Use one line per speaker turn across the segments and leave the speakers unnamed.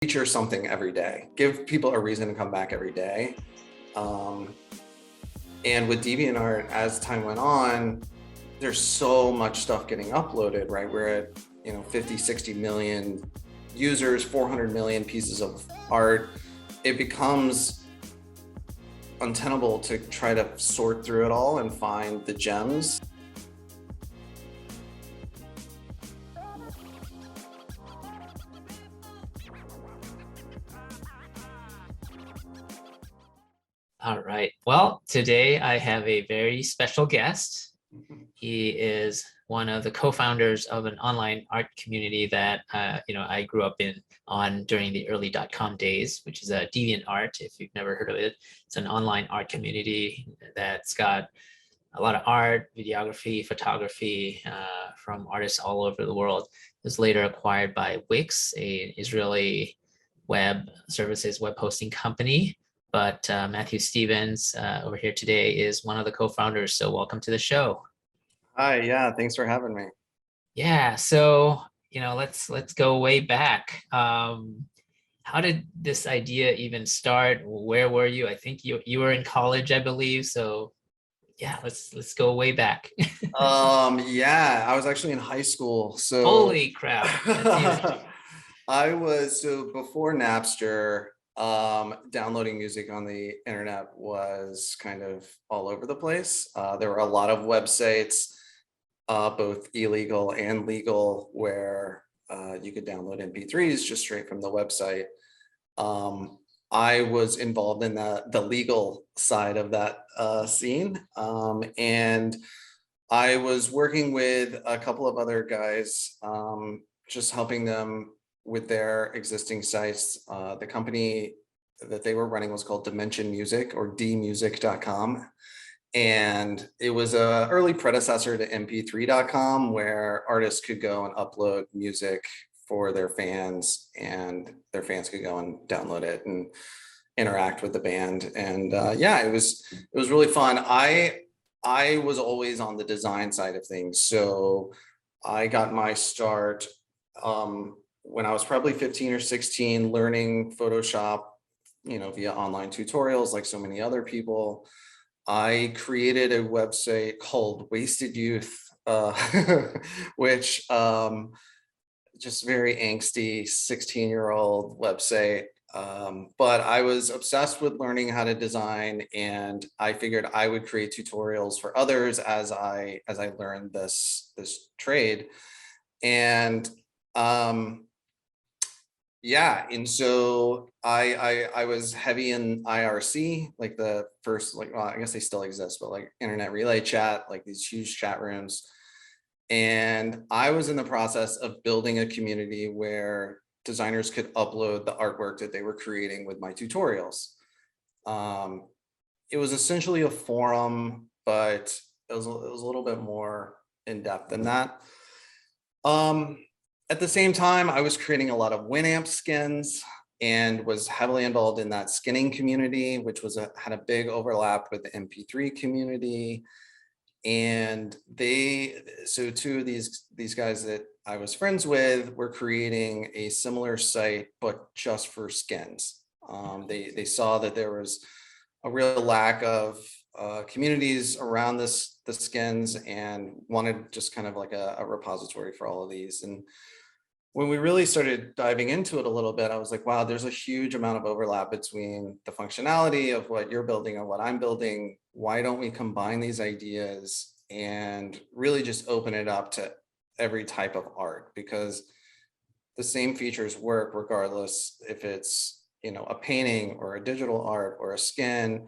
feature something every day, give people a reason to come back every day. And with DeviantArt, as time went on, there's so much stuff getting uploaded, right? We're at 50, 60 million users, 400 million pieces of art. It becomes untenable to try to sort through it all and find the gems.
All right. Well, today I have a very special guest. He is one of the co-founders of an online art community that I grew up on during the early .com days, which is a DeviantArt. If you've never heard of it, it's an online art community that's got a lot of art, videography, photography from artists all over the world. It was later acquired by Wix, an Israeli web services, web hosting company. But Matthew Stevens over here today is one of the co-founders. So welcome to the show.
Hi, yeah, thanks for having me.
Yeah, so let's go way back. How did this idea even start? Where were you? I think you were in college, I believe. So yeah, let's go way back.
Yeah, I was actually in high school. So
Holy crap, that's huge.
so before Napster, downloading music on the internet was kind of all over the place. There were a lot of websites, both illegal and legal, where you could download MP3s just straight from the website. I was involved in the legal side of that scene, and I was working with a couple of other guys, just helping them with their existing sites. The company that they were running was called Dimension Music, or dmusic.com. And it was an early predecessor to mp3.com, where artists could go and upload music for their fans, and their fans could go and download it and interact with the band. And yeah, it was really fun. I was always on the design side of things. So I got my start when I was probably 15 or 16, learning Photoshop, via online tutorials like so many other people. I created a website called Wasted Youth, which just very angsty 16-year-old website. But I was obsessed with learning how to design, and I figured I would create tutorials for others as I learned this trade. And yeah, and so I was heavy in IRC, like the first, well, I guess they still exist, but like internet relay chat, like these huge chat rooms. And I was in the process of building a community where designers could upload the artwork that they were creating with my tutorials. It was essentially a forum, but it was a little bit more in depth than that. At the same time, I was creating a lot of WinAmp skins and was heavily involved in that skinning community, which had a big overlap with the MP3 community. And so two of these guys that I was friends with were creating a similar site, but just for skins. They saw that there was a real lack of communities around the skins, and wanted just kind of like a repository for all of these. And when we really started diving into it a little bit, I was like, wow, there's a huge amount of overlap between the functionality of what you're building and what I'm building. Why don't we combine these ideas and really just open it up to every type of art? Because the same features work regardless if it's, a painting or a digital art or a skin,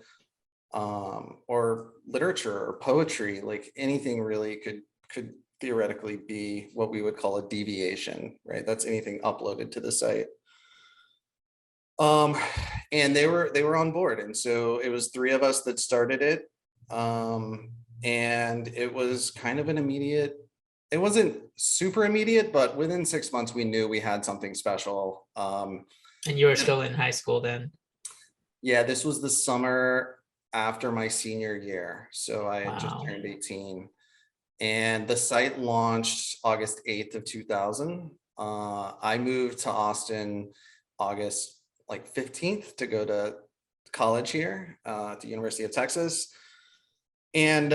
or literature or poetry. Like anything really could theoretically be what we would call a deviation, right? That's anything uploaded to the site. And they were on board. And so it was three of us that started it. And it was kind of an immediate, it wasn't super immediate, but within 6 months, we knew we had something special.
And you were still in high school then?
Yeah, this was the summer after my senior year. So I had just
Wow.
turned 18. And the site launched August 8th of 2000. I moved to Austin August like 15th to go to college here at the University of Texas. And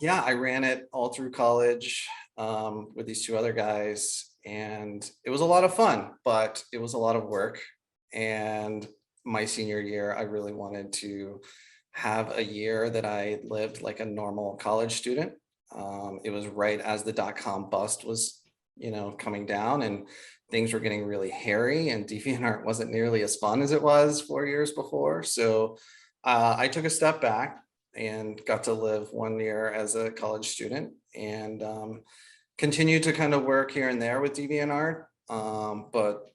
yeah, I ran it all through college with these two other guys. And it was a lot of fun, but it was a lot of work. And my senior year, I really wanted to have a year that I lived like a normal college student. It was right as the dot-com bust was, coming down, and things were getting really hairy, and DeviantArt wasn't nearly as fun as it was 4 years before. So I took a step back and got to live 1 year as a college student, and continued to kind of work here and there with DeviantArt. But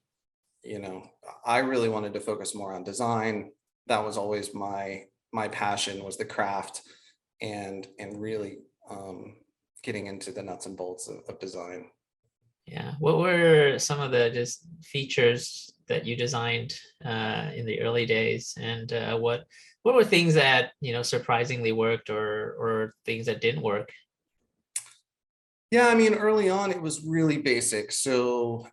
I really wanted to focus more on design. That was always my passion, was the craft, and really getting into the nuts and bolts of design.
Yeah. What were some of the just features that you designed in the early days, and what were things that surprisingly worked, or things that didn't work?
Yeah, I mean, early on it was really basic. So,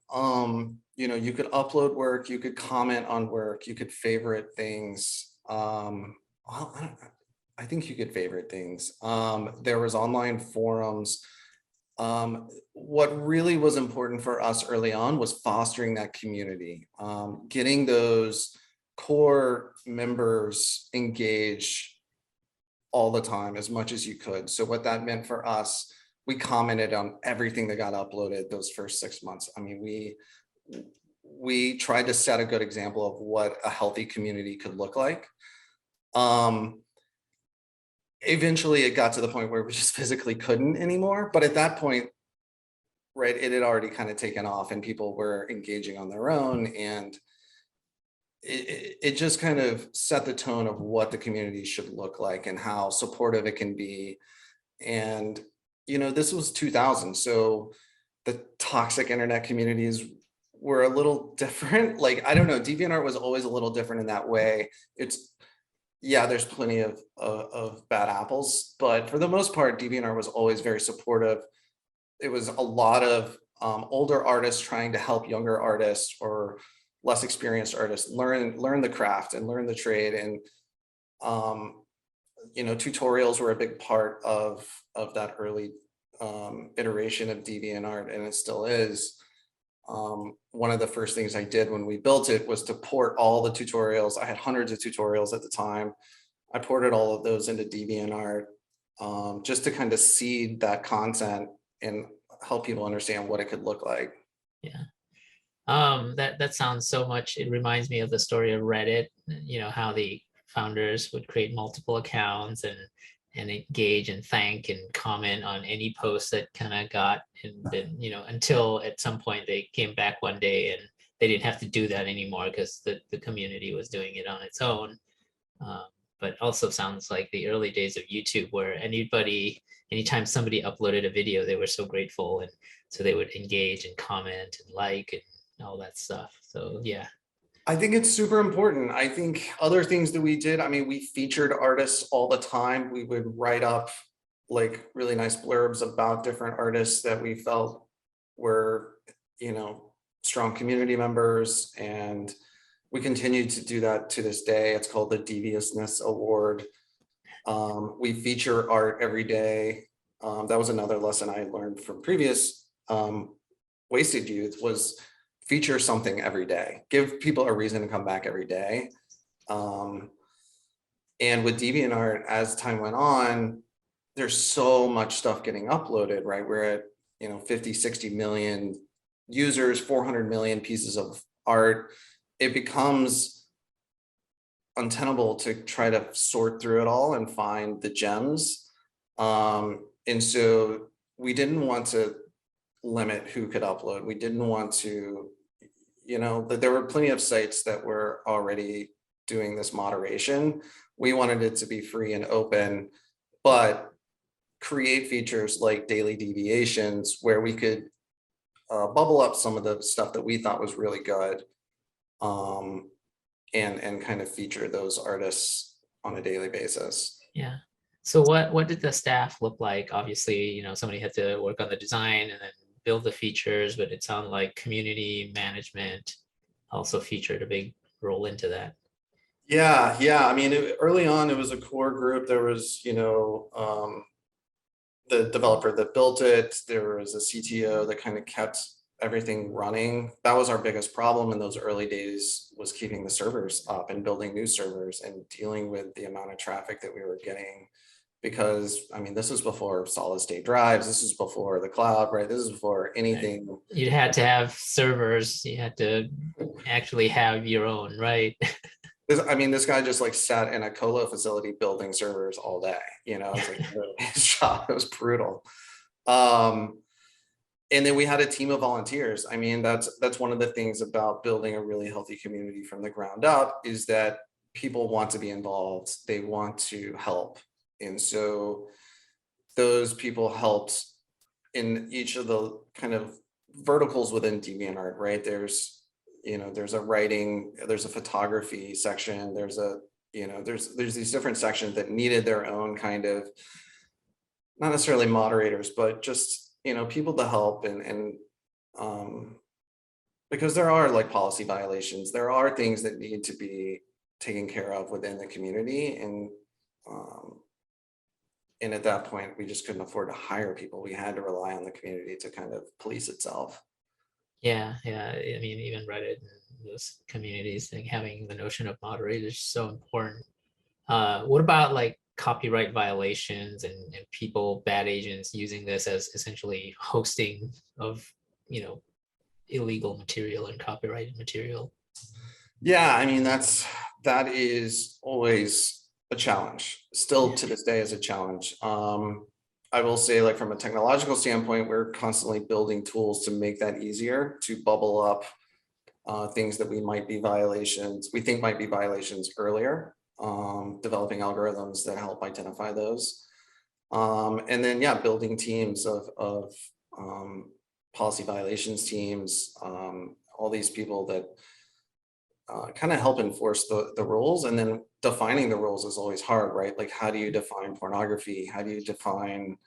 you could upload work, you could comment on work, you could favorite things. Well, I think you could favorite things. There was online forums. What really was important for us early on was fostering that community, getting those core members engaged all the time as much as you could. So what that meant for us, we commented on everything that got uploaded those first 6 months. I mean, we tried to set a good example of what a healthy community could look like. Eventually it got to the point where we just physically couldn't anymore. But at that point, right, it had already kind of taken off and people were engaging on their own. And it just kind of set the tone of what the community should look like and how supportive it can be. And, this was 2000. So the toxic internet communities were a little different. Like, I don't know, DeviantArt was always a little different in that way. Yeah, there's plenty of bad apples, but for the most part, DeviantArt was always very supportive. It was a lot of older artists trying to help younger artists or less experienced artists learn the craft and learn the trade. And tutorials were a big part of that early iteration of DeviantArt, and it still is. One of the first things I did when we built it was to port all the tutorials. I had hundreds of tutorials at the time. I ported all of those into DeviantArt, just to kind of seed that content and help people understand what it could look like.
Yeah. That sounds so much. It reminds me of the story of Reddit. How the founders would create multiple accounts and engage and thank and comment on any post that kind of got, and then until at some point they came back one day and they didn't have to do that anymore because the community was doing it on its own. But also sounds like the early days of YouTube, where anytime somebody uploaded a video, they were so grateful, and so they would engage and comment and like and all that stuff. So yeah.
I think it's super important. I think other things that we did, I mean, we featured artists all the time. We would write up like really nice blurbs about different artists that we felt were, strong community members. And we continue to do that to this day. It's called the Deviousness Award. We feature art every day. That was another lesson I learned from previous Wasted Youth, was feature something every day. Give people a reason to come back every day. And with DeviantArt, as time went on, there's so much stuff getting uploaded, right? We're at 50, 60 million users, 400 million pieces of art. It becomes untenable to try to sort through it all and find the gems. And so we didn't want to limit who could upload. We didn't want to, that there were plenty of sites that were already doing this moderation. We wanted it to be free and open, but create features like daily deviations where we could bubble up some of the stuff that we thought was really good, and kind of feature those artists on a daily basis.
Yeah. So what did the staff look like? Obviously, somebody had to work on the design and then build the features, but it sounded like community management, also featured a big role into that.
Yeah. I mean, early on, it was a core group. There was, the developer that built it. There was a CTO that kind of kept everything running. That was our biggest problem in those early days, was keeping the servers up and building new servers and dealing with the amount of traffic that we were getting. Because I mean, this is before solid state drives. This is before the cloud, right? This is before anything.
Right. You had to have servers. You had to actually have your own, right?
I mean, this guy just like sat in a colo facility building servers all day. It's like his job. It was brutal. And then we had a team of volunteers. I mean, that's one of the things about building a really healthy community from the ground up, is that people want to be involved. They want to help. And so those people helped in each of the kind of verticals within DeviantArt, right? There's a writing, there's a photography section, there's these different sections that needed their own kind of, not necessarily moderators, but just, people to help. And because there are like policy violations, there are things that need to be taken care of within the community. And at that point, we just couldn't afford to hire people. We had to rely on the community to kind of police itself.
Yeah. I mean, even Reddit and those communities thing, having the notion of moderators is so important. What about like copyright violations and people, bad agents using this as essentially hosting of, illegal material and copyrighted material?
Yeah, I mean, that is always a challenge. Still to this day is a challenge. I will say, like, from a technological standpoint, we're constantly building tools to make that easier, to bubble up things that we think might be violations earlier, developing algorithms that help identify those. And then, yeah, building teams of policy violations teams, all these people that kind of help enforce the rules. And then defining the rules is always hard, right? Like, how do you define pornography? How do you define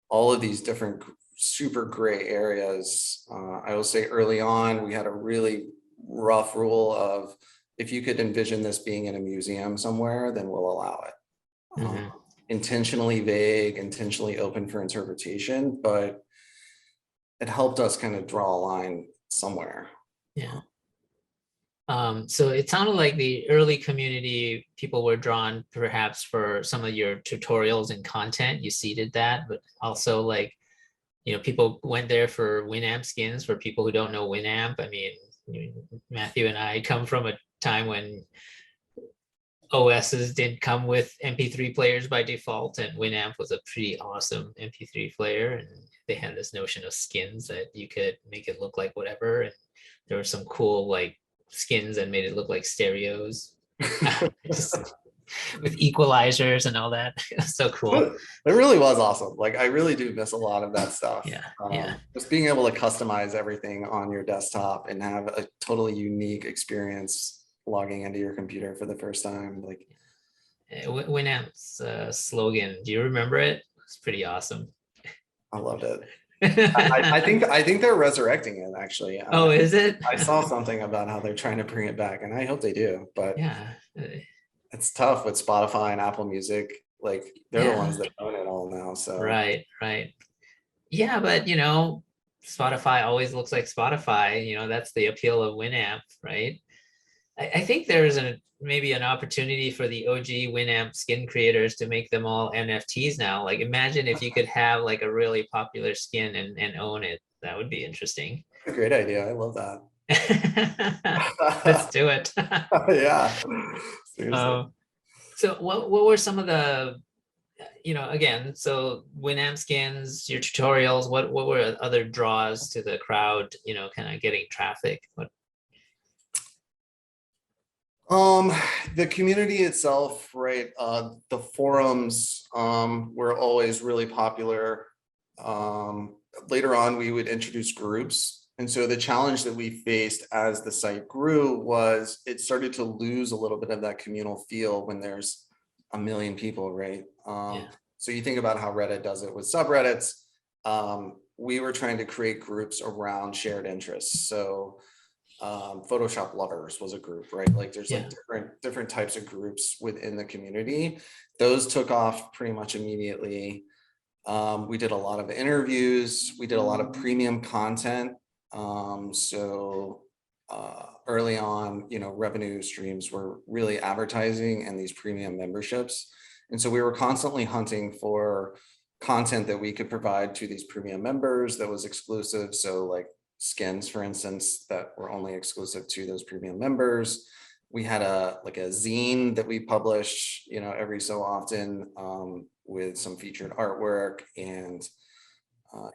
all of these different super gray areas? I will say early on, we had a really rough rule of, if you could envision this being in a museum somewhere, then we'll allow it.
Mm-hmm.
Intentionally vague, intentionally open for interpretation, but it helped us kind of draw a line somewhere.
Yeah. So it sounded like the early community people were drawn perhaps for some of your tutorials and content. You seeded that, but also like, people went there for WinAmp skins. For people who don't know WinAmp, I mean, Matthew and I come from a time when OSs didn't come with MP3 players by default, and WinAmp was a pretty awesome MP3 player, and they had this notion of skins that you could make it look like whatever, and there were some cool like skins that made it look like stereos with equalizers and all that. So cool.
It really was awesome. Like, I really do miss a lot of that stuff.
Yeah.
Just being able to customize everything on your desktop and have a totally unique experience logging into your computer for the first time. Like,
WinAmp's slogan, do you remember it? It's pretty awesome.
I loved it. I think they're resurrecting it, actually.
Oh, is it?
I saw something about how they're trying to bring it back, and I hope they do. But
yeah,
it's tough with Spotify and Apple Music. Like, they're the ones that own it all now. So
right. Yeah, but Spotify always looks like Spotify. That's the appeal of WinAmp, right? I think there's maybe an opportunity for the OG WinAmp skin creators to make them all NFTs now. Like, imagine if you could have like a really popular skin and own it. That would be interesting.
a great idea. I love that.
Let's do it.
Yeah. Seriously.
So what were some of the, again, so WinAmp skins, your tutorials, what were other draws to the crowd, kind of getting traffic?
The community itself, right? The forums were always really popular. Later on, we would introduce groups. And so the challenge that we faced as the site grew was it started to lose a little bit of that communal feel when there's a million people, right? So you think about how Reddit does it with subreddits. We were trying to create groups around shared interests. So Photoshop lovers was a group, right? Like there's like
Yeah.
different types of groups within the community. Those took off pretty much immediately. We did a lot of interviews. We did a lot of premium content. So early on, revenue streams were really advertising and these premium memberships. And so we were constantly hunting for content that we could provide to these premium members that was exclusive. So like skins, for instance, that were only exclusive to those premium members. We had a zine that we published, every so often, with some featured artwork and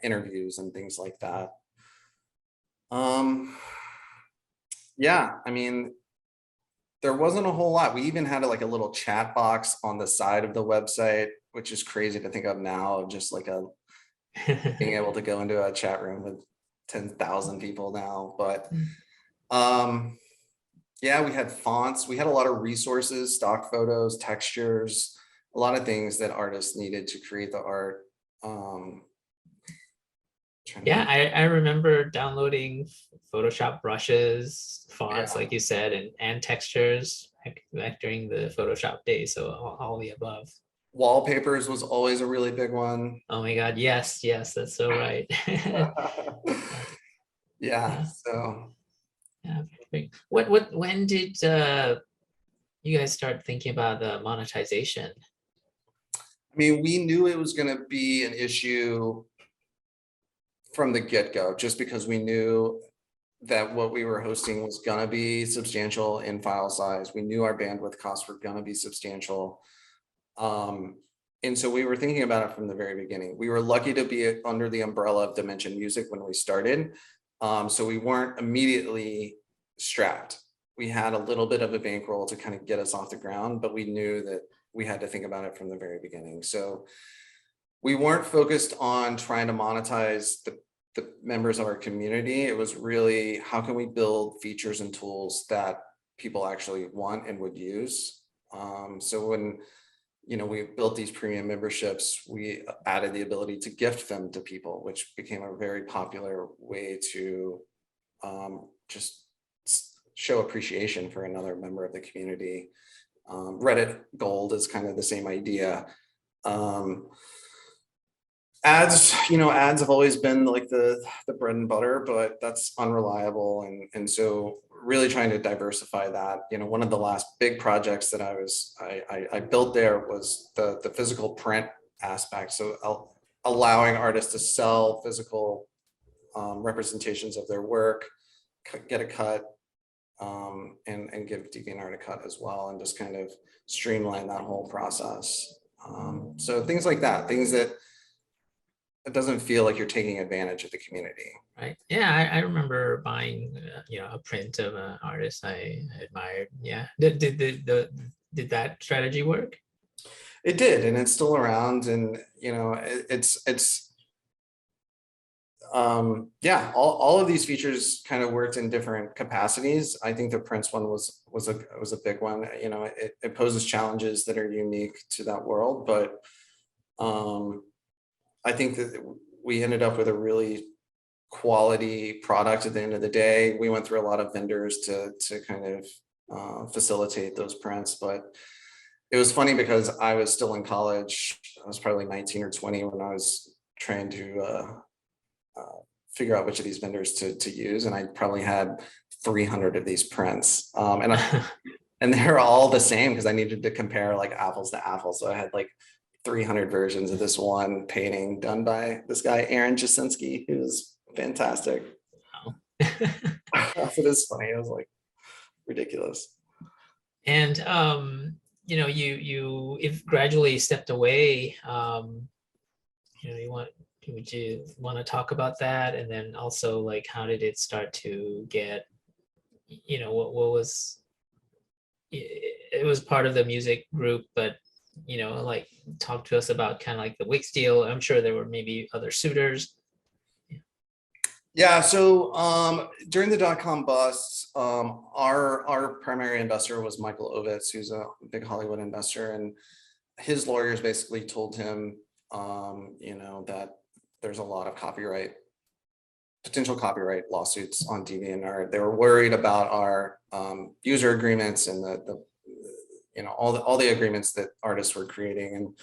interviews and things like that. Yeah, I mean, there wasn't a whole lot. We even had like a little chat box on the side of the website, which is crazy to think of now, of just like being able to go into a chat room with 10,000 people now. But yeah, we had fonts. We had a lot of resources, stock photos, textures, a lot of things that artists needed to create the art.
Yeah, I remember downloading Photoshop brushes, fonts,
Yeah.
like you said, and textures back during the Photoshop days. So all the above.
Wallpapers was always a really big one.
Oh my God, yes, yes, that's so right.
Yeah,
Yeah,
so
yeah. When did you guys start thinking about the monetization?
I mean, we knew it was going to be an issue from the get-go, just because we knew that what we were hosting was going to be substantial in file size. We knew our bandwidth costs were going to be substantial. And so we were thinking about it from the very beginning. We were lucky to be under the umbrella of Dimension Music when we started. So we weren't immediately strapped. We had a little bit of a bankroll to kind of get us off the ground, but we knew that we had to think about it from the very beginning. So we weren't focused on trying to monetize the members of our community. It was really, how can we build features and tools that people actually want and would use? So when we built these premium memberships, we added the ability to gift them to people, which became a very popular way to just show appreciation for another member of the community. Reddit Gold is kind of the same idea. Ads, ads have always been like the bread and butter, but that's unreliable. And so really trying to diversify that. One of the last big projects that I built there was the physical print aspect. So allowing artists to sell physical representations of their work, get a cut, and give DeviantArt a cut as well, and just kind of streamline that whole process. So things like that, things that it doesn't feel like you're taking advantage of the community.
Right. Yeah, I remember buying a print of an artist I admired. Yeah. Did that strategy work?
It did, and it's still around, and it's yeah, all of these features kind of worked in different capacities. I think the Prince one was a big one. It poses challenges that are unique to that world, but I think that we ended up with a really quality product at the end of the day. We went through a lot of vendors to kind of facilitate those prints, but it was funny because I was still in college. I was probably 19 or 20 when I was trying to figure out which of these vendors to use, and I probably had 300 of these prints, and they're all the same because I needed to compare like apples to apples. So I had like 300 versions of this one painting done by this guy Aaron Jasinski, who's fantastic.
Wow.
It is funny. It was like ridiculous.
And if gradually stepped away, would you want to talk about that? And then also like, how did it start to get, what was, it was part of the music group, but like talk to us about kind of like the Wix deal. I'm sure there were maybe other suitors.
Yeah, so during the dot-com bust, our primary investor was Michael Ovitz, who's a big Hollywood investor, and his lawyers basically told him, that there's a lot of copyright potential copyright lawsuits on DeviantArt. They were worried about our user agreements and the all the agreements that artists were creating,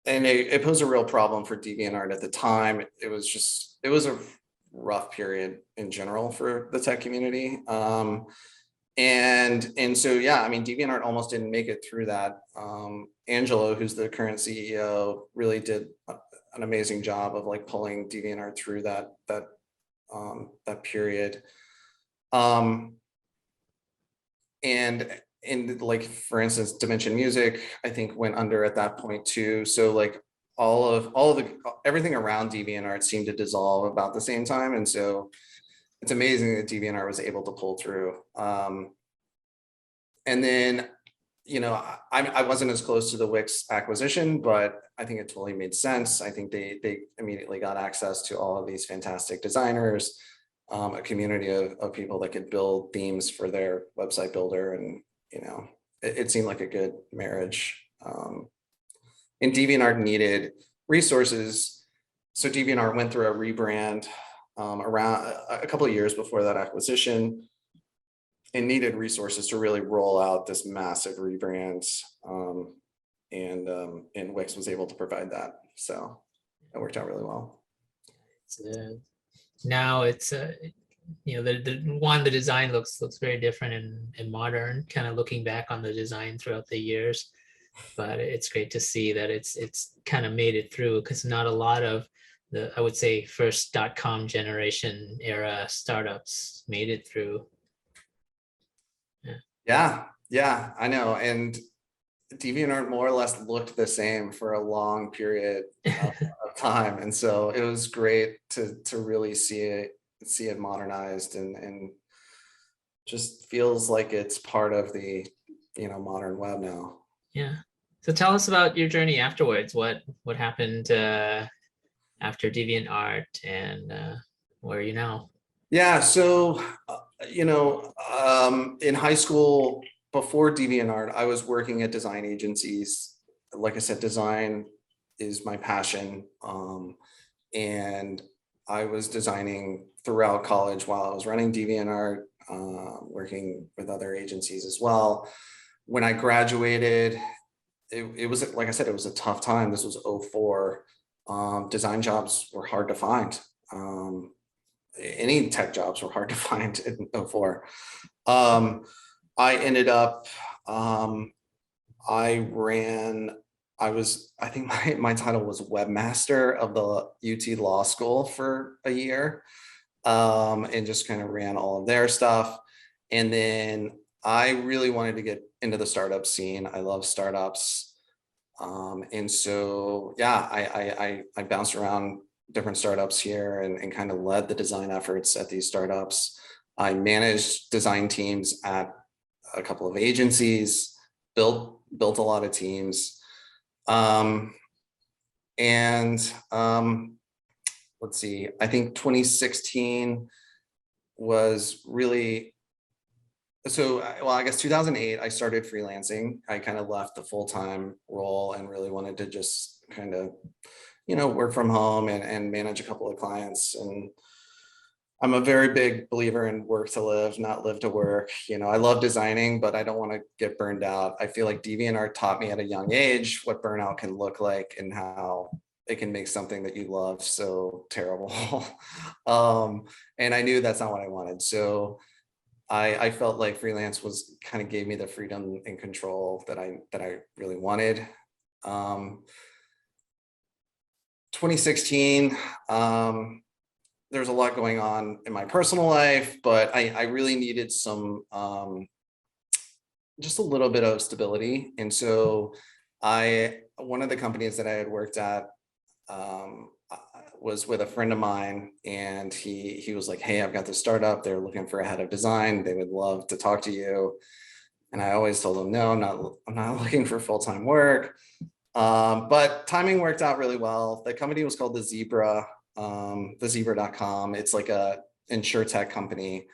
and it posed a real problem for DeviantArt at the time. It was a rough period in general for the tech community. And so, yeah, I mean, DeviantArt almost didn't make it through that. Angelo, who's the current CEO, really did an amazing job of like pulling DeviantArt through that period. And like, for instance, Dimension Music, I think went under at that point too. So like everything around DeviantArt seemed to dissolve about the same time. And so it's amazing that DeviantArt was able to pull through. And then, I wasn't as close to the Wix acquisition, but I think it totally made sense. I think they immediately got access to all of these fantastic designers, a community of people that could build themes for their website builder. And, it seemed like a good marriage. And DeviantArt needed resources. So DeviantArt went through a rebrand around a couple of years before that acquisition, and needed resources to really roll out this massive rebrand. And Wix was able to provide that. So it worked out really well.
Now it's the design looks very different and modern, kind of looking back on the design throughout the years. But it's great to see that it's kind of made it through, because not a lot of the, I would say, first .com generation era startups made it through.
Yeah, I know. And DeviantArt more or less looked the same for a long period of time. And so it was great to really see it modernized, and just feels like it's part of the modern web now.
Yeah. So tell us about your journey afterwards. What happened after DeviantArt, and where are you now?
Yeah, so in high school, before DeviantArt, I was working at design agencies. Like I said, design is my passion, and I was designing throughout college while I was running DeviantArt, working with other agencies as well. When I graduated, it was, like I said, it was a tough time. This was 2004. Design jobs were hard to find. Any tech jobs were hard to find in 2004. I ended up, I think my title was webmaster of the UT Law School for a year, and just kind of ran all of their stuff. And then I really wanted to get into the startup scene. I love startups. And so, yeah, I bounced around different startups here and kind of led the design efforts at these startups. I managed design teams at a couple of agencies, built a lot of teams. Let's see, I think 2016 was really, I guess 2008, I started freelancing. I kind of left the full-time role and really wanted to just kind of, work from home and manage a couple of clients. And I'm a very big believer in work to live, not live to work. I love designing, but I don't want to get burned out. I feel like DeviantArt taught me at a young age what burnout can look like and how it can make something that you love so terrible. And I knew that's not what I wanted. So I felt like freelance was kind of gave me the freedom and control that I really wanted. 2016, there's a lot going on in my personal life, but I really needed some, just a little bit of stability. And so one of the companies that I had worked at was with a friend of mine, and he was like, hey, I've got this startup. They're looking for a head of design. They would love to talk to you. And I always told him, no, I'm not looking for full-time work. But timing worked out really well. The company was called The Zebra, thezebra.com. It's like a insurtech company.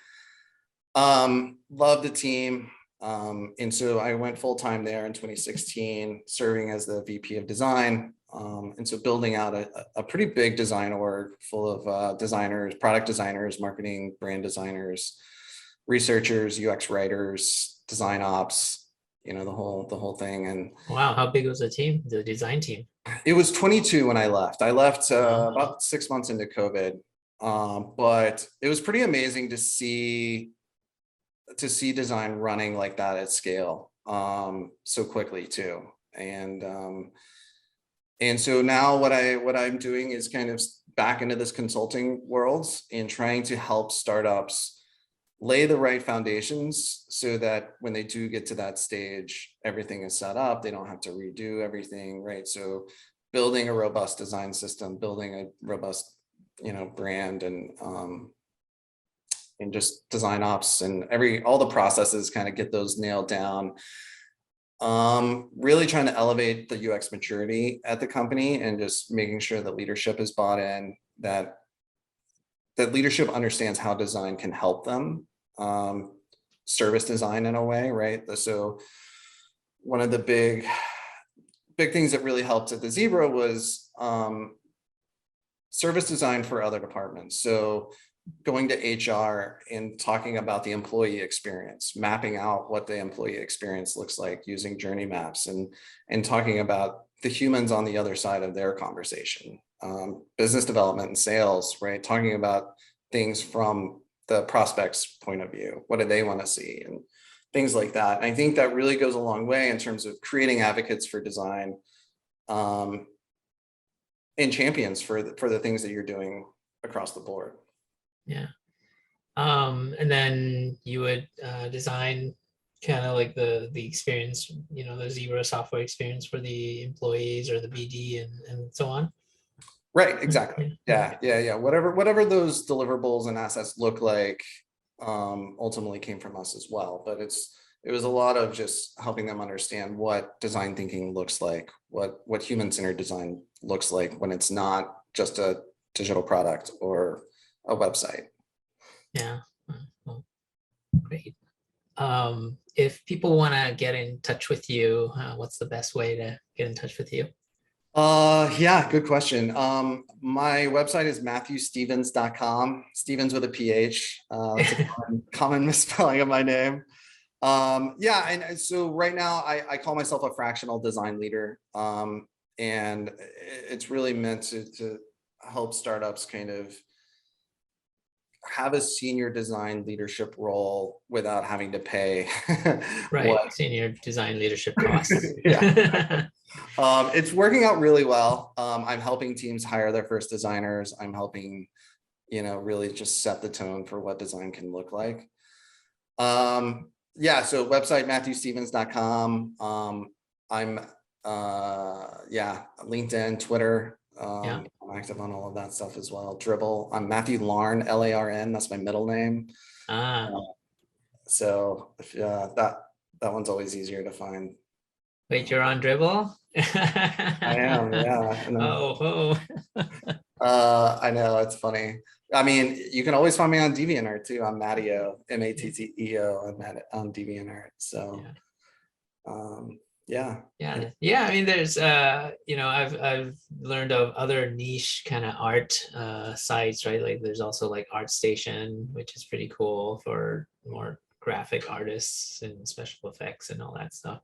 Loved the team. And so I went full-time there in 2016, serving as the VP of design. And so building out a pretty big design org full of designers, product designers, marketing, brand designers, researchers, UX writers, design ops, the whole thing. And
Wow, how big was the team, the design team?
it was 22 when I left. I left
Wow.
about 6 months into COVID, but it was pretty amazing to see design running like that at scale so quickly too. And so now what I'm doing is kind of back into this consulting world and trying to help startups lay the right foundations so that when they do get to that stage, everything is set up. They don't have to redo everything, right? So building a robust design system, building a robust, brand and just design ops and all the processes, kind of get those nailed down. Really trying to elevate the UX maturity at the company and just making sure that leadership is bought in, that leadership understands how design can help them, service design in a way, right? So one of the big things that really helped at the Zebra was service design for other departments. So going to HR and talking about the employee experience, mapping out what the employee experience looks like using journey maps, and talking about the humans on the other side of their conversation, business development and sales, right? Talking about things from the prospect's point of view. What do they want to see? And things like that. And I think that really goes a long way in terms of creating advocates for design, and champions for the things that you're doing across the board.
Yeah. And then you would design kind of like the experience, the Zebra software experience for the employees or the BD and so on.
Right, exactly. Yeah. Whatever those deliverables and assets look like, ultimately came from us as well. But it was a lot of just helping them understand what design thinking looks like, what human-centered design looks like when it's not just a digital product or a website.
Yeah, well, great. If people want to get in touch with you, what's the best way to get in touch with you?
Yeah, good question. My website is matthewstevens.com, Stevens with a PH. It's a common misspelling of my name. Yeah, and so right now I call myself a fractional design leader. And it's really meant to help startups kind of have a senior design leadership role without having to pay
Right, senior design leadership costs.
Yeah. It's working out really well. I'm helping teams hire their first designers. I'm helping, really just set the tone for what design can look like. Yeah, so website matthewstevens.com. I'm LinkedIn, Twitter.
Yeah.
I'm active on all of that stuff as well. Dribble. I'm Matthew Larn, Larn. That's my middle name. So if that one's always easier to find.
Wait, you're on Dribble?
I am, yeah.
Oh.
I know, it's funny. I mean, you can always find me on DeviantArt too. I'm Matteo, Matteo. I'm on DeviantArt. So, yeah.
I mean, there's I've learned of other niche kind of art sites, right? Like there's also like ArtStation, which is pretty cool for more graphic artists and special effects and all that stuff.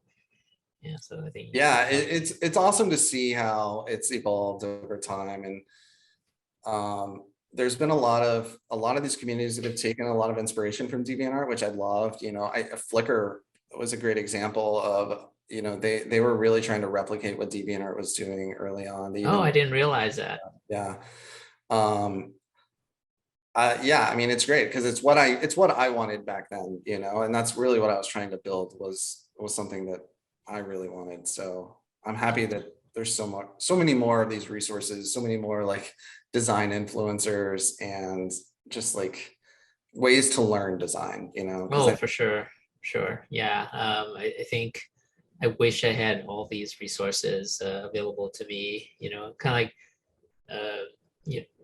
Yeah, so I think
it's awesome to see how it's evolved over time. And there's been a lot of these communities that have taken a lot of inspiration from DeviantArt, which I loved. Flickr was a great example of, they were really trying to replicate what DeviantArt was doing early on.
I didn't realize that.
Yeah. I mean, it's great because it's what I wanted back then, and that's really what I was trying to build was something that I really wanted. So I'm happy that there's so many more of these resources, so many more like design influencers and just like ways to learn design,
For sure. Yeah. I think I wish I had all these resources available to me, kind of like,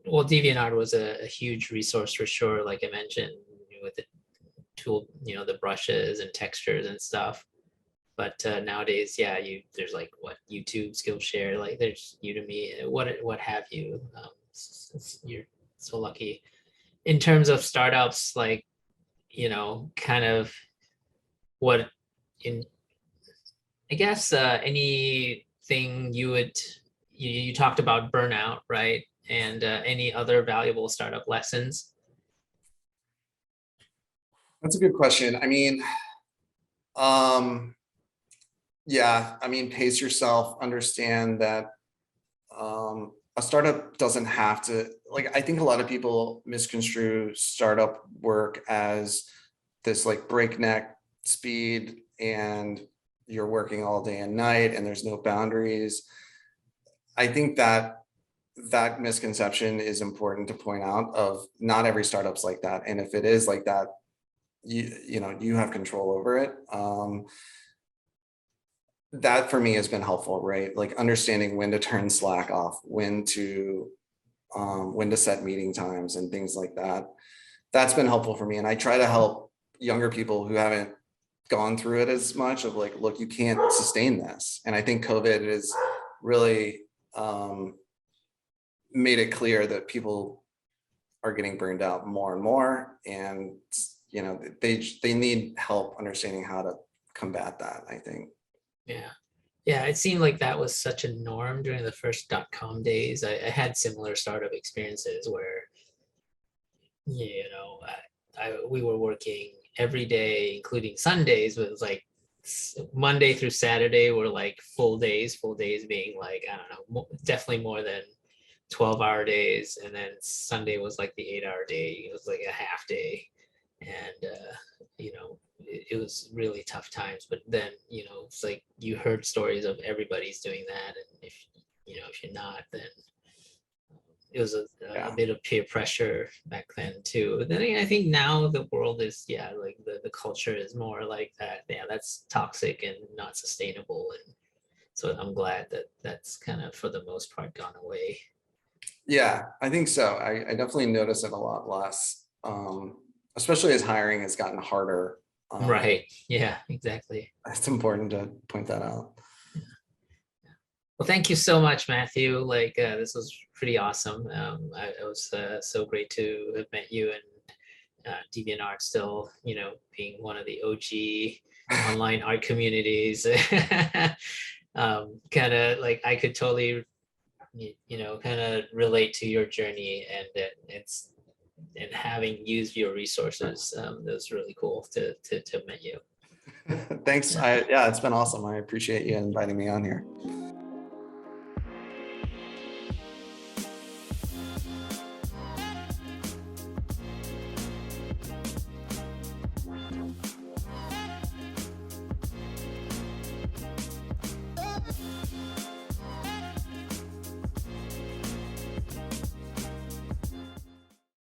DeviantArt was a huge resource for sure. Like I mentioned, with the tool, the brushes and textures and stuff. But nowadays, yeah, there's like what YouTube, Skillshare, like there's Udemy, what have you. You're so lucky. In terms of startups, like, kind of what in I guess anything you talked about burnout, right? And any other valuable startup lessons?
That's a good question. I mean, um, yeah, I mean, pace yourself, understand that a startup doesn't have to, like, I think a lot of people misconstrue startup work as this like breakneck speed and you're working all day and night and there's no boundaries. I think that that misconception is important to point out of not every startup's like that. And if it is like that, you know, you have control over it. That for me has been helpful, right? Like understanding when to turn Slack off, when to set meeting times and things like that. That's been helpful for me. And I try to help younger people who haven't gone through it as much of like, look, you can't sustain this. And I think COVID has really made it clear that people are getting burned out more and more. And, you know, they need help understanding how to combat that, I think.
Yeah. Yeah, it seemed like that was such a norm during the first .com days. I had similar startup experiences where, we were working every day, including Sundays. But it was like Monday through Saturday were like full days being like, I don't know, definitely more than 12-hour days. And then Sunday was like the 8-hour day. It was like a half day. And, it was really tough times. But then, it's like you heard stories of everybody's doing that. And if you're not, then it was a
Yeah.
bit of peer pressure back then too. But then I think now the world is, like the culture is more like that. Yeah, that's toxic and not sustainable. And so I'm glad that that's kind of for the most part gone away.
Yeah, I think so. I definitely notice it a lot less, especially as hiring has gotten harder.
Right. Yeah, exactly.
It's important to point that out.
Well, thank you so much, Matthew. Like, this was pretty awesome. It was so great to have met you, and DeviantArt still, being one of the OG online art communities. Kind of like I could totally, kind of relate to your journey, and having used your resources. It was really cool to meet you.
Thanks.
Yeah.
Yeah, it's been awesome. I appreciate you inviting me on here.